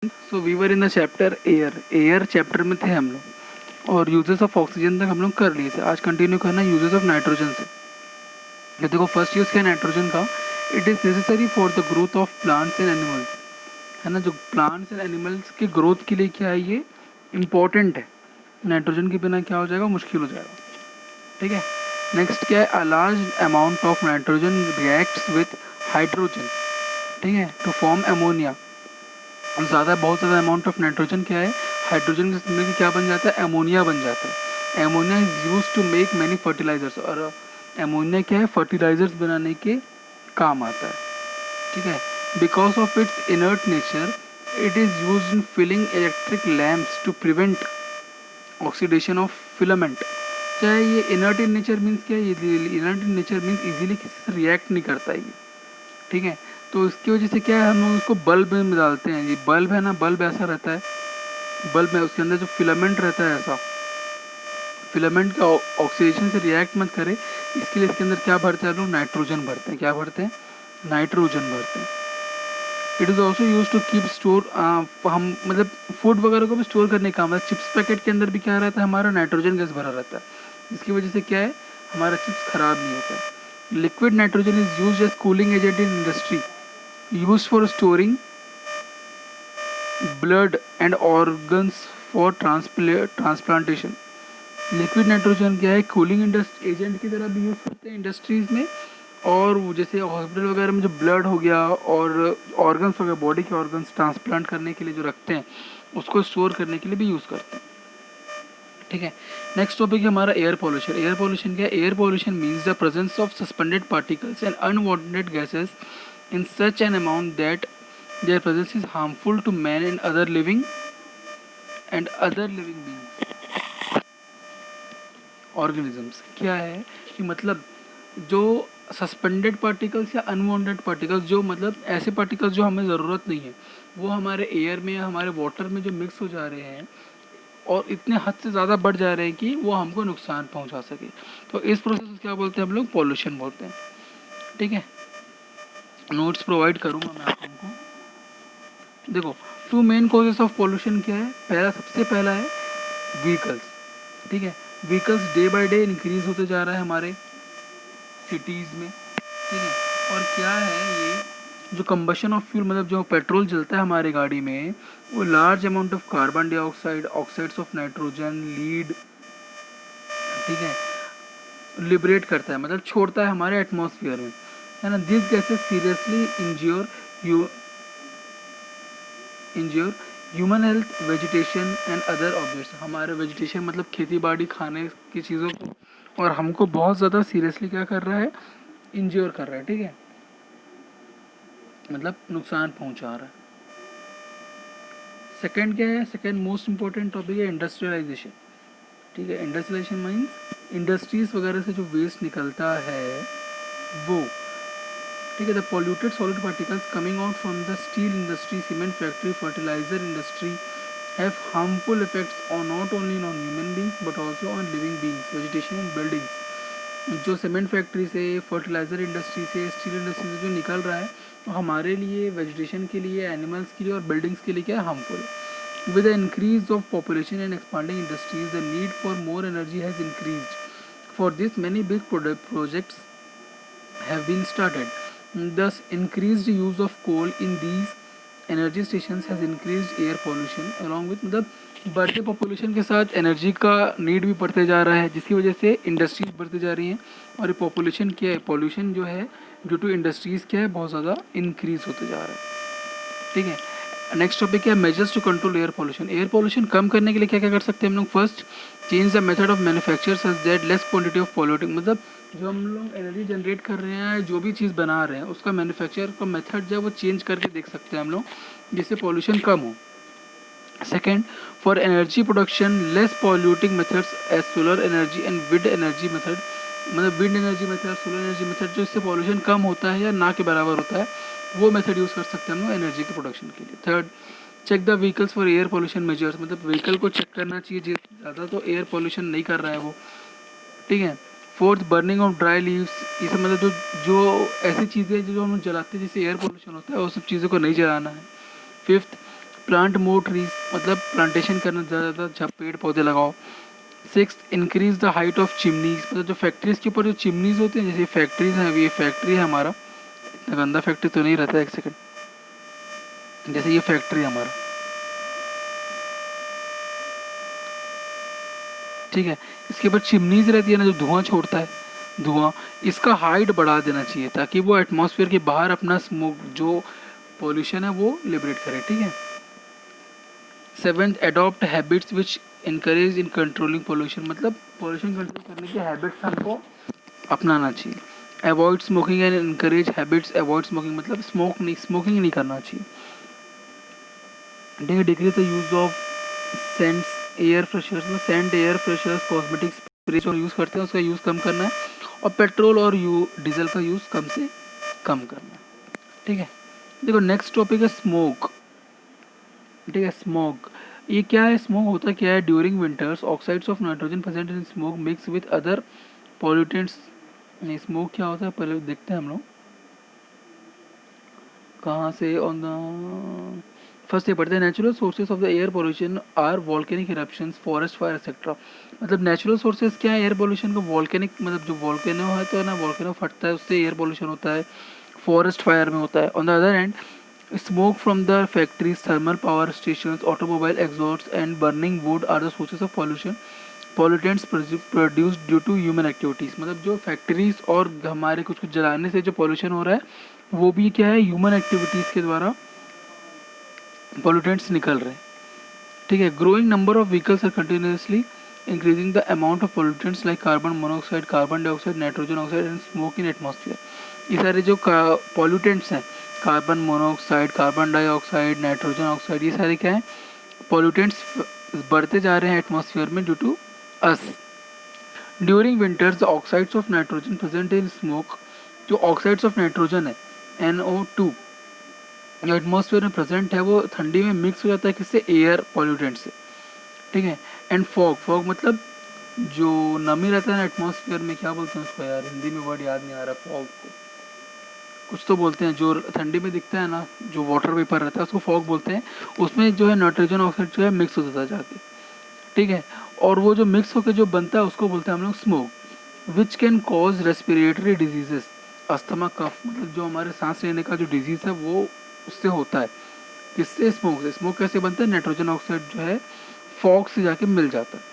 So we were in the chapter air chapter में थे हम लोग और यूजेस ऑफ ऑक्सीजन तक हम लोग कर लिए थे। आज कंटिन्यू करना यूजेस ऑफ नाइट्रोजन से। ये देखो फर्स्ट यूज़ क्या है नाइट्रोजन का, it is necessary for the growth of plants and animals, है ना। जो प्लांट्स एंड एनिमल्स के ग्रोथ के लिए क्या है, ये इम्पॉर्टेंट है। नाइट्रोजन के बिना क्या हो जाएगा, मुश्किल हो जाएगा। ठीक है। नेक्स्ट क्या है, a large amount of nitrogen reacts with hydrogen, ठीक है, टू फॉर्म अमोनिया। बहुत ज़्यादा अमाउंट ऑफ नाइट्रोजन क्या है, हाइड्रोजन के मिलकर क्या बन जाता है, अमोनिया बन जाता है। Ammonia is use to make many fertilisers, और अमोनिया क्या है, फर्टिलाइजर्स बनाने के काम आता है। ठीक है। Because of its inert nature it is use in filling electric lamps to prevent oxidation of filament. चाहे ये इनर्ट इन नेचर मीन्स क्या है, inert in nature means easily किसी से रिएक्ट नहीं करता है ये। ठीक है। तो इसकी वजह से क्या है, हम लोग उसको बल्ब में डालते हैं। ये बल्ब है ना, बल्ब ऐसा रहता है, बल्ब में उसके अंदर जो फिलामेंट रहता है, ऐसा फिलामेंट का ऑक्सीडेशन से रिएक्ट मत करे, इसके लिए इसके अंदर क्या भरते हैं लोग, नाइट्रोजन भरते हैं। क्या भरते हैं, नाइट्रोजन भरते हैं। It is also use to keep store, हम मतलब फूड वगैरह को भी स्टोर करने का, मतलब चिप्स पैकेट के अंदर भी क्या रहता है, हमारा नाइट्रोजन गैस भरा रहता है, जिसकी वजह से क्या है, हमारा चिप्स खराब नहीं होता है। Liquid nitrogen is use as cooling agent in industry, used for storing blood and organs for transplantation। Liquid nitrogen क्या है, कूलिंग एजेंट की तरह भी यूज़ करते हैं इंडस्ट्रीज़ में, और वो जैसे हॉस्पिटल वगैरह में जो ब्लड हो गया और ऑर्गन्स हो गए, बॉडी के ऑर्गन्स ट्रांसप्लांट करने के लिए जो रखते हैं, उसको स्टोर करने के लिए भी यूज़ करते हैं। ठीक है। नेक्स्ट टॉपिक है हमारा एयर पॉल्यूशन। एयर पॉल्यूशन क्या है, air pollution means the presence of suspended particles and unwanted gases in such an amount that their presence is harmful to man and other living beings organisms। क्या है कि मतलब जो suspended particles या unwanted particles, जो मतलब ऐसे particles जो हमें ज़रूरत नहीं है, वो हमारे एयर में या हमारे वाटर में जो मिक्स हो जा रहे हैं और इतने हद से ज़्यादा बढ़ जा रहे हैं कि वो हमको नुकसान पहुंचा सके, तो इस प्रोसेस को क्या बोलते हैं हम लोग, पॉल्यूशन बोलते हैं। ठीक है। नोट्स प्रोवाइड करूँगा मैं आप लोगों को। देखो two main causes of pollution क्या है, सबसे पहला है व्हीकल्स। ठीक है। Vehicles day by day increase होते जा रहा है हमारे सिटीज़ में। ठीक है। और क्या है, ये जो कंबशन ऑफ फ्यूल, मतलब जो पेट्रोल जलता है हमारे गाड़ी में, वो large amount of carbon dioxide, oxides of nitrogen, lead, ठीक है, लिबरेट करता है, मतलब छोड़ता है हमारे एटमॉस्फेयर में, है ना। This gases seriously इंज्योर human health, vegetation and other objects. हमारे वेजिटेशन मतलब खेती बाड़ी, खाने की चीज़ों को और हमको बहुत ज़्यादा सीरियसली क्या कर रहा है, इंज्योर कर रहा है। ठीक है, मतलब नुकसान पहुंचा रहा है। सेकंड क्या है, सेकंड मोस्ट इंपॉर्टेंट टॉपिक है इंडस्ट्रियलाइजेशन। ठीक है। इंडस्ट्रियलाइजेशन मीन्स इंडस्ट्रीज वगैरह से जो वेस्ट निकलता है वो। ठीक है। The polluted solid particles coming out from the steel industry, cement factory, fertiliser industry have harmful effects on not only on human beings but also on living beings, vegetation and buildings. जो cement factory से, fertiliser industry से, steel industry से जो निकल रहा है, तो हमारे लिए, वेजिटेशन के लिए, एनिमल्स के लिए और बिल्डिंग्स के लिए क्या है, हार्मफुल है। With the increase of population and expanding industries the need for more energy has increased. For this many big projects have been started. Thus, increased use of coal in these energy stations has increased air pollution along with, मतलब बढ़ते population के साथ energy का need भी बढ़ते जा रहा है, जिसकी वजह से इंडस्ट्रीज बढ़ती जा रही हैं और ये पॉपुलेशन क्या है, पॉल्यूशन जो है ड्यू टू इंडस्ट्रीज क्या है, बहुत ज़्यादा इंक्रीज होते जा रहा है। ठीक है। नेक्स्ट टॉपिक है measures to control air pollution. Air pollution कम करने के लिए क्या क्या कर सकते हैं हम लोग। First, change the method of manufacture such that less quantity of polluting, मतलब जो हम लोग एनर्जी जनरेट कर रहे हैं, जो भी चीज़ बना रहे हैं, उसका मैन्युफैक्चर का मेथड जो है वो चेंज करके देख सकते हैं हम लोग, जिससे पॉल्यूशन कम हो। Second, for energy production less polluting methods as solar energy and wind energy method, मतलब wind energy method, solar energy method, जो इससे पॉल्यूशन कम होता है या ना के बराबर होता है, वो मेथड यूज़ कर सकते हैं हम लोग एनर्जी के प्रोडक्शन के लिए। Third, check the vehicles for air pollution measures, मतलब व्हीकल को चेक करना चाहिए, ज़्यादा तो एयर पॉल्यूशन नहीं कर रहा है वो। ठीक है। Fourth, burning of dry leaves, ये सब मतलब जो ऐसी चीज़ें जो हम जलाते हैं जिससे एयर पोल्यूशन होता है, वो सब चीज़ों को नहीं जलाना है। फिफ्थ, प्लांट मोर ट्रीज, मतलब प्लांटेशन करना, ज़्यादा ज़्यादा पेड़ पौधे लगाओ। 6 increase the height of chimneys, मतलब जो फैक्ट्रीज के ऊपर जो चिमनीज होती हैं, जैसे फैक्ट्रीज हैं, अभी ये फैक्ट्री है हमारा, इतना गंदा फैक्ट्री तो नहीं रहता है, एक सेकेंड, जैसे ये फैक्ट्री है हमारा, ठीक है, इसके ऊपर चिमनीज रहती है ना, जो धुआं छोड़ता है, धुआं, इसका हाइट बढ़ा देना चाहिए ताकि वो एटमॉस्फेयर के बाहर अपना स्मोक जो पॉल्यूशन है वो लिबरेट करे, ठीक है। 7th adopt habits which encourage in controlling pollution, मतलब पोल्यूशन कंट्रोल करने की हैबिट्स हमको अपनाना चाहिए। Avoid smoking and encourage habits avoid smoking, मतलब स्मोकिंग नहीं करना चाहिए, ठीक है। Decrease the use of scents air fresheners, में scent air fresheners cosmetic spray जो यूज़ करते हैं उसका यूज़ कम करना है, और पेट्रोल और डीजल का यूज़ कम से कम करना है, ठीक है। देखो नेक्स्ट टॉपिक है स्मोक, ठीक है। स्मोक, ये क्या है, स्मोक होता क्या है, during winters oxides of nitrogen present in smoke mix with other pollutants. नहीं, स्मोक क्या होता है पहले देखते हैं हम लोग, कहाँ से, ऑन द फर्स्ट ये पढ़ते हैं, natural sources of the air pollution are volcanic eruptions, forest fire etcetera. मतलब नेचुरल सोर्सेज क्या है एयर पोल्यूशन का, वॉल्केनिक, मतलब जो वॉल्केनो है तो ना, वॉल्केनो फटता है उससे एयर पोल्यूशन होता है, फॉरेस्ट फायर में होता है। On the other hand smoke from the factories, thermal power stations, automobile exhausts and burning wood are the sources of pollution, pollutants produced due to human activities। मतलब जो factories और हमारे कुछ कुछ जलाने से जो पॉल्यूशन हो रहा है वो भी क्या है, ह्यूमन एक्टिविटीज़ के द्वारा पॉल्यूटेंट्स निकल रहे हैं, ठीक है। Growing number of vehicles are continuously increasing the amount of pollutants like carbon monoxide, carbon dioxide, nitrogen oxide and smoke in atmosphere. ये सारे जो पॉल्यूटेंट्स हैं, carbon monoxide, carbon dioxide, nitrogen oxide, ये सारे क्या हैं, पॉल्यूटेंट्स बढ़ते जा रहे हैं एटमॉस्फेयर में due to us. During winters the oxides of nitrogen present in smoke, जो ऑक्साइड्स ऑफ नाइट्रोजन है NO2 जो एटमॉस्फेयर में प्रेजेंट है वो ठंडी में मिक्स हो जाता है किससे, एयर पॉल्यूटेंट से, ठीक है। एंड फॉग मतलब जो नमी रहता है ना एटमॉस्फेयर में, क्या बोलते हैं उसको यार, हिंदी में वर्ड याद नहीं आ रहा, फॉग को कुछ तो बोलते हैं, जो ठंडी में दिखता है ना, जो वाटर वेपर रहता है उसको फॉग बोलते हैं। उसमें जो है नाइट्रोजन ऑक्साइड जो है मिक्स हो जाता है जाके, ठीक है। और वो जो मिक्स होकर जो बनता है उसको बोलते हैं हम लोग smoke. Which can cause respiratory diseases, asthma, cough, मतलब जो हमारे सांस लेने का जो डिजीज़ है वो उससे होता है, किससे, स्मोक से। स्मोक कैसे बनता है, नाइट्रोजन ऑक्साइड जो है फॉग से जाके मिल जाता है,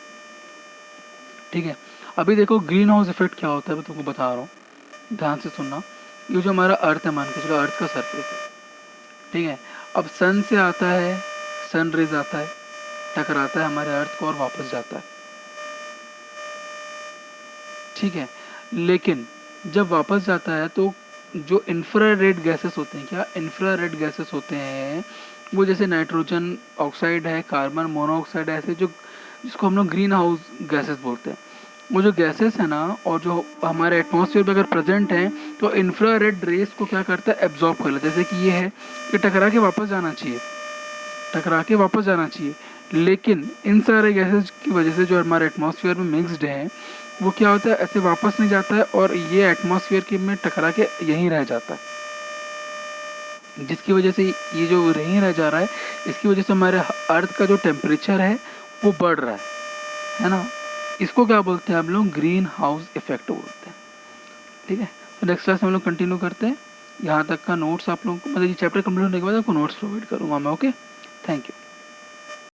ठीक है। अभी देखो ग्रीन हाउस इफेक्ट क्या होता है, मैं तुमको बता रहा हूँ, ध्यान से सुनना। ये जो हमारा अर्थ है, मान के चलो अर्थ का सरफेस है, ठीक है। अब सन से आता है, सन रेज आता है, टकराता है हमारे अर्थ को और वापस जाता है, ठीक है। लेकिन जब वापस जाता है तो जो इंफ्रारेड गैसेस होते हैं, क्या इंफ्रारेड गैसेस होते हैं, वो जैसे नाइट्रोजन ऑक्साइड है, कार्बन मोनोऑक्साइड, ऐसे जो जिसको हम लोग ग्रीन हाउस गैसेस बोलते हैं, वो जो गैसेस है ना, और जो हमारे एटमॉस्फेयर में अगर प्रेजेंट हैं तो इंफ्रारेड रेस को क्या करता है, एब्जॉर्ब कर लेता है। जैसे कि ये है, ये टकरा के वापस जाना चाहिए, टकरा के वापस जाना चाहिए, लेकिन इन सारे गैसेस की वजह से जो हमारे एटमॉस्फेयर में मिक्सड हैं वो क्या होता है, ऐसे वापस नहीं जाता है और ये एटमॉस्फेयर के में टकरा के यहीं रह जाता है, जिसकी वजह से ये जो यहीं रह जा रहा है, इसकी वजह से हमारे अर्थ का जो टेम्परेचर है वो बढ़ रहा है ना। इसको क्या बोलते हैं हम लोग, ग्रीन हाउस इफेक्ट बोलते हैं, ठीक है। तो नेक्स्ट क्लास में हम लोग कंटिन्यू करते हैं, यहाँ तक का नोट्स आप लोगों को, मतलब ये चैप्टर कंप्लीट होने के बाद आपको नोट्स प्रोवाइड करूँगा मैं, ओके। Thank you.